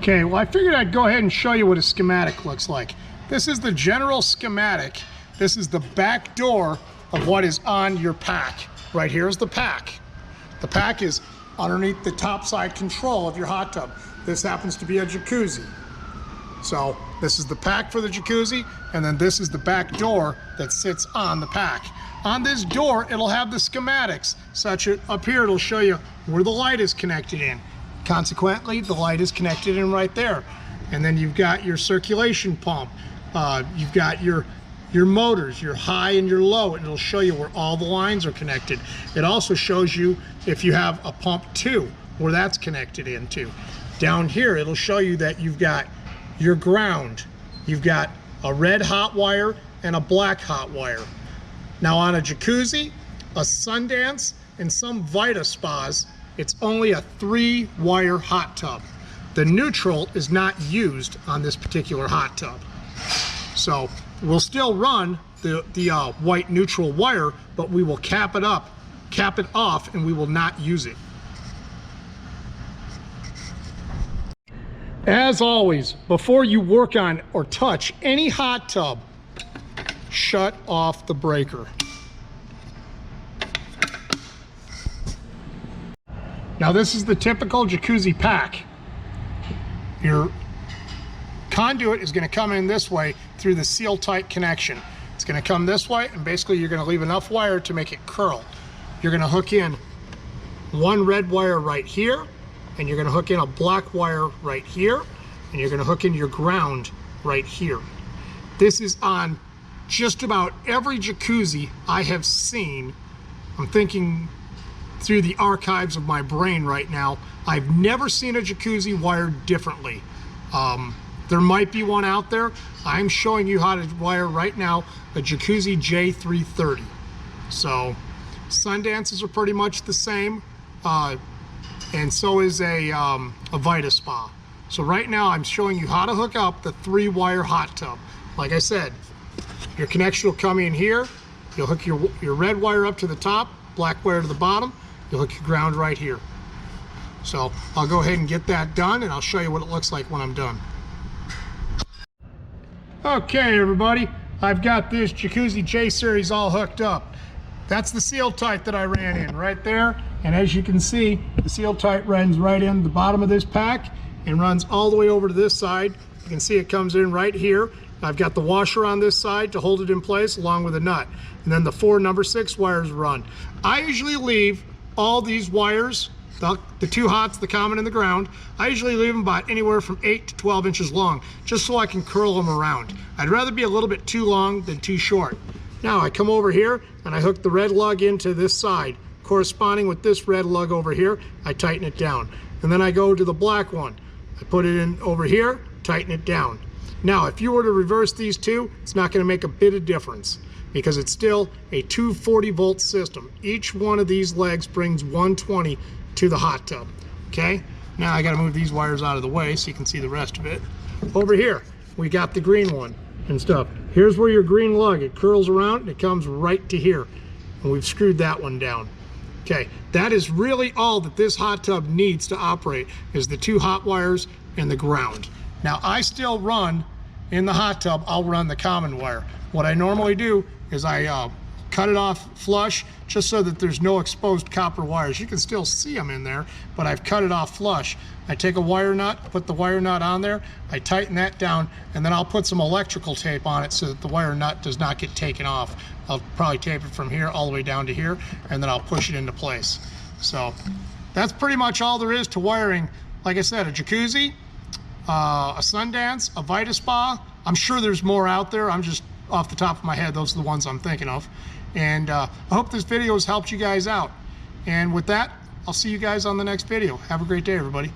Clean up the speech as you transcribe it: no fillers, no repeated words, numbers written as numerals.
Okay, well I figured I'd go ahead and show you what a schematic looks like. This is the general schematic. This is the back door of what is on your pack. Right here is the pack. The pack is underneath the top side control of your hot tub. This happens to be a jacuzzi. So this is the pack for the jacuzzi, and then this is the back door that sits on the pack. On this door, it'll have the schematics, such as up here, it'll show you where the light is connected in. Consequently, the light is connected in right there. And then you've got your circulation pump. You've got your motors, your high and your low, and it'll show you where all the lines are connected. It also shows you if you have a pump 2, where that's connected into. Down here, it'll show you that you've got your ground. You've got a red hot wire and a black hot wire. Now on a jacuzzi, a Sundance, and some Vita Spas, it's only a 3-wire hot tub. The neutral is not used on this particular hot tub. So we'll still run the white neutral wire, but we will cap it off, and we will not use it. As always, before you work on or touch any hot tub, shut off the breaker. Now this is the typical jacuzzi pack. Your conduit is going to come in this way through the seal tight connection. It's going to come this way, and basically you're going to leave enough wire to make it curl. You're going to hook in one red wire right here, and you're going to hook in a black wire right here, and you're going to hook in your ground right here. This is on just about every jacuzzi I have seen. I'm thinking through the archives of my brain right now. I've never seen a jacuzzi wired differently. There might be one out there. I'm showing you how to wire right now a Jacuzzi J330. So Sundances are pretty much the same, and so is a Vita Spa. So right now I'm showing you how to hook up the 3-wire hot tub. Like I said, your connection will come in here. You'll hook your red wire up to the top, black wire to the bottom. You'll hook your ground right here. So I'll go ahead and get that done, and I'll show you what it looks like when I'm done. Okay, everybody, I've got this Jacuzzi J series all hooked up. That's the seal tight that I ran in right there. And as you can see, the seal tight runs right in the bottom of this pack and runs all the way over to this side. You can see it comes in right here. I've got the washer on this side to hold it in place along with a nut. And then the 4 number 6 wires run. I usually leave all these wires, the 2 hots, the common and the ground, I usually leave them about anywhere from 8 to 12 inches long, just so I can curl them around. I'd rather be a little bit too long than too short. Now I come over here and I hook the red lug into this side. Corresponding with this red lug over here, I tighten it down. And then I go to the black one. I put it in over here, tighten it down. Now, if you were to reverse these two, it's not going to make a bit of difference because it's still a 240-volt system. Each one of these legs brings 120 to the hot tub. Okay? Now I got to move these wires out of the way so you can see the rest of it. Over here, we got the green one and stuff. Here's where your green lug, it curls around and it comes right to here. And we've screwed that one down. Okay, that is really all that this hot tub needs to operate, is the 2 hot wires and the ground. Now I still run, in the hot tub, I'll run the common wire. What I normally do is I cut it off flush just so that there's no exposed copper wires. You can still see them in there, but I've cut it off flush. I take a wire nut, put the wire nut on there, I tighten that down, and then I'll put some electrical tape on it so that the wire nut does not get taken off. I'll probably tape it from here all the way down to here, and then I'll push it into place. So that's pretty much all there is to wiring. Like I said, a jacuzzi, a Sundance, a Vita Spa. I'm sure there's more out there. I'm just off the top of my head, those are the ones I'm thinking of. And I hope this video has helped you guys out. And with that, I'll see you guys on the next video. Have a great day, everybody.